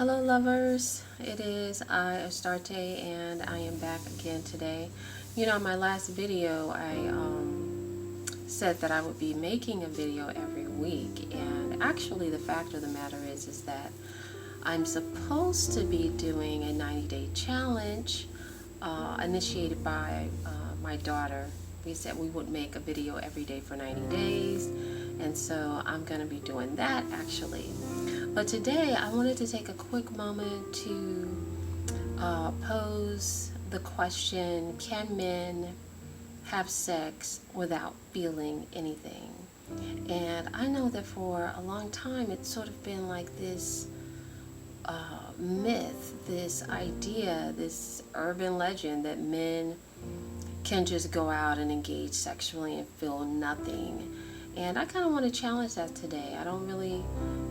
Hello lovers, it is I, Astarte, and I am back again today. In my last video, I said that I would be making a video every week, and actually the fact of the matter is that I'm supposed to be doing a 90-day challenge initiated by my daughter. We said we would make a video every day for 90 days, and so I'm going to be doing that actually. But today I wanted to take a quick moment to pose the question, can men have sex without feeling anything? And I know that for a long time it's sort of been like this myth, this idea, this urban legend that men can just go out and engage sexually and feel nothing. And I kind of want to challenge that today. I don't really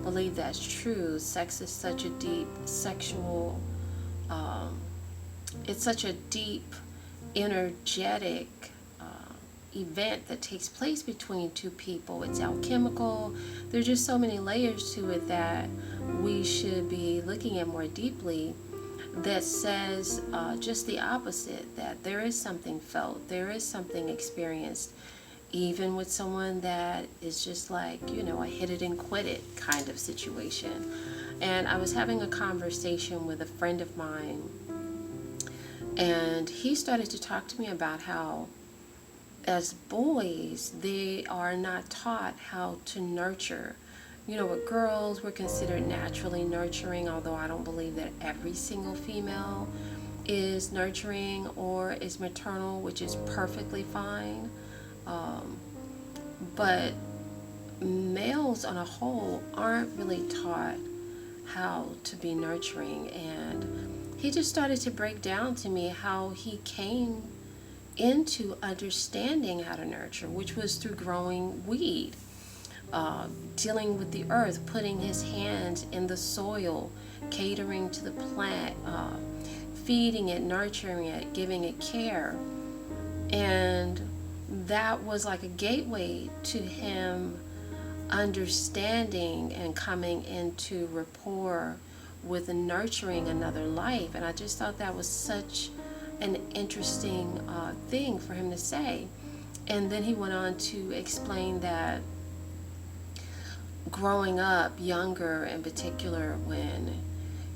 believe that's true. Sex is such a deep sexual, it's such a deep, energetic event that takes place between two people. It's alchemical. There's just so many layers to it that we should be looking at more deeply, that says just the opposite, that there is something felt, there is something experienced, even with someone that is just like, a hit it and quit it kind of situation. And I was having a conversation with a friend of mine, and he started to talk to me about how as boys, they are not taught how to nurture. With girls, we're considered naturally nurturing, although I don't believe that every single female is nurturing or is maternal, which is perfectly fine. But males on a whole aren't really taught how to be nurturing. And he just started to break down to me how he came into understanding how to nurture, which was through growing weed, dealing with the earth, putting his hands in the soil, catering to the plant, feeding it, nurturing it, giving it care. And that was like a gateway to him understanding and coming into rapport with nurturing another life. And I just thought that was such an interesting thing for him to say. And then he went on to explain that growing up younger, in particular, when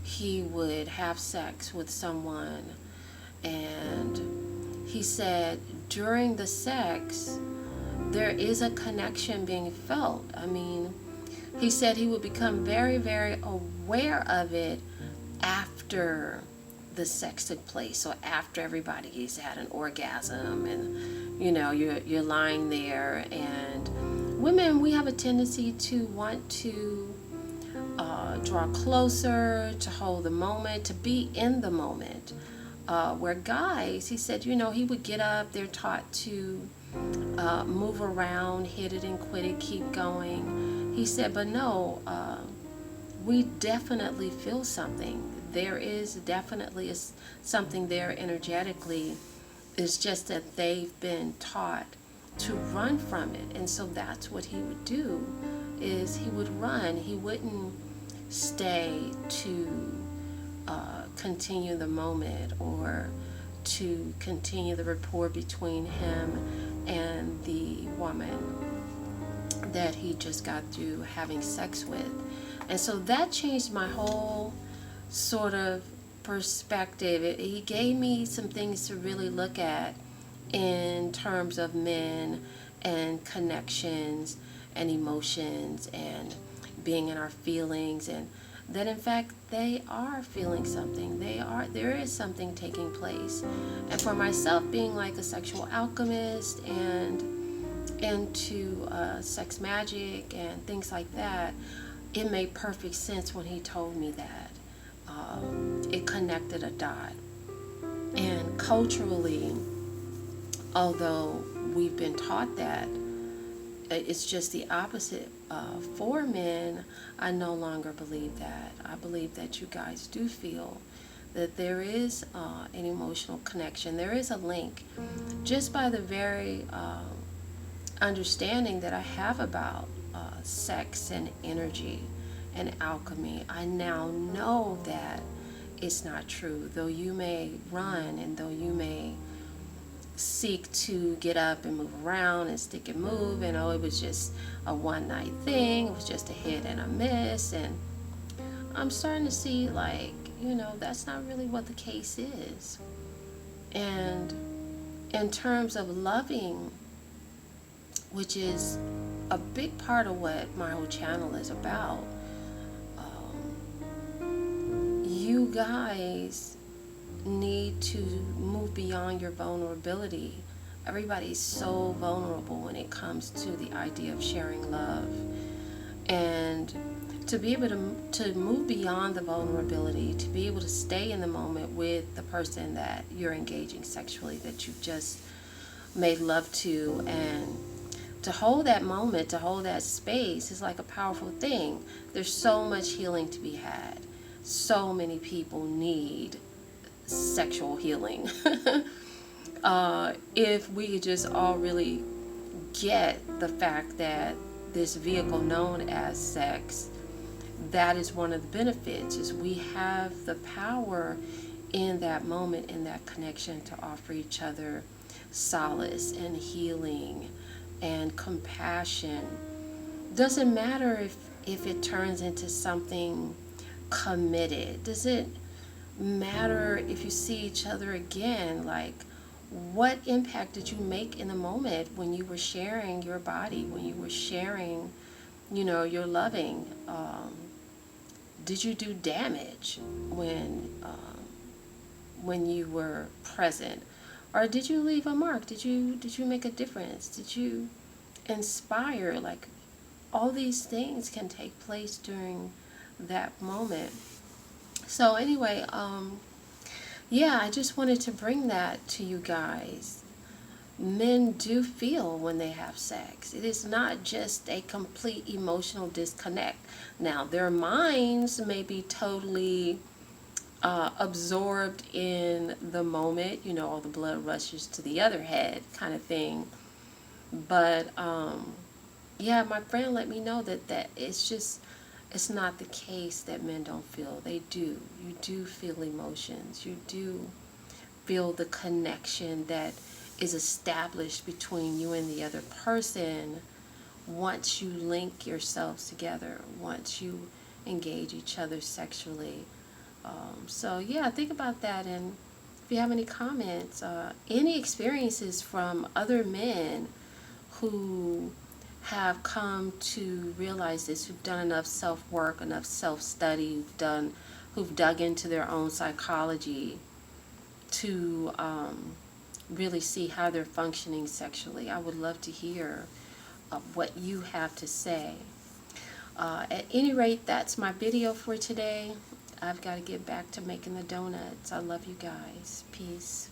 he would have sex with someone, and he said during the sex there is a connection being felt. I mean, he said he would become very, very aware of it after the sex took place. So after everybody's had an orgasm, and you're lying there, and women, we have a tendency to want to draw closer, to hold the moment, to be in the moment. Where guys, he said, he would get up, they're taught to move around, hit it and quit it, keep going. He said, but no, we definitely feel something. There is definitely something there energetically. It's just that they've been taught to run from it. And so that's what he would do, is he would run. He wouldn't stay to continue the moment or to continue the rapport between him and the woman that he just got through having sex with. And so that changed my whole sort of perspective. He gave me some things to really look at in terms of men and connections and emotions and being in our feelings, and that in fact they are feeling something. There is something taking place. And for myself, being like a sexual alchemist and into sex magic and things like that, it made perfect sense when he told me that. It connected a dot. And culturally, although we've been taught that, it's just the opposite. For men, I no longer believe that. I believe that you guys do feel that there is an emotional connection. There is a link, just by the very understanding that I have about sex and energy and alchemy. I now know that it's not true. Though you may run and though you may seek to get up and move around and stick and move, and oh, it was just a one night thing, it was just a hit and a miss. And I'm starting to see, like, that's not really what the case is. And in terms of loving, which is a big part of what my whole channel is about, you guys need to move beyond your vulnerability. Everybody's so vulnerable when it comes to the idea of sharing love. And to be able to move beyond the vulnerability, to be able to stay in the moment with the person that you're engaging sexually, that you've just made love to, and to hold that moment, to hold that space is like a powerful thing. There's so much healing to be had. So many people need sexual healing. If we could just all really get the fact that this vehicle known as sex, that is one of the benefits, is we have the power in that moment, in that connection, to offer each other solace and healing and compassion. Doesn't matter if it turns into something committed. Does it matter if you see each other again? Like, what impact did you make in the moment when you were sharing your body, when you were sharing, your loving? Did you do damage when you were present, or did you leave a mark? Did you make a difference? Did you inspire? Like, all these things can take place during that moment. So anyway, yeah, I just wanted to bring that to you guys. Men do feel when they have sex. It is not just a complete emotional disconnect. Now, their minds may be totally absorbed in the moment, all the blood rushes to the other head kind of thing. But yeah, my friend let me know that it's not the case that men don't feel. They do. You do feel emotions. You do feel the connection that is established between you and the other person once you link yourselves together, once you engage each other sexually. So yeah, think about that. And if you have any comments, any experiences from other men who have come to realize this, who've done enough self-work, enough self-study, who've dug into their own psychology to really see how they're functioning sexually. I would love to hear what you have to say. At any rate, that's my video for today. I've got to get back to making the donuts. I love you guys. Peace.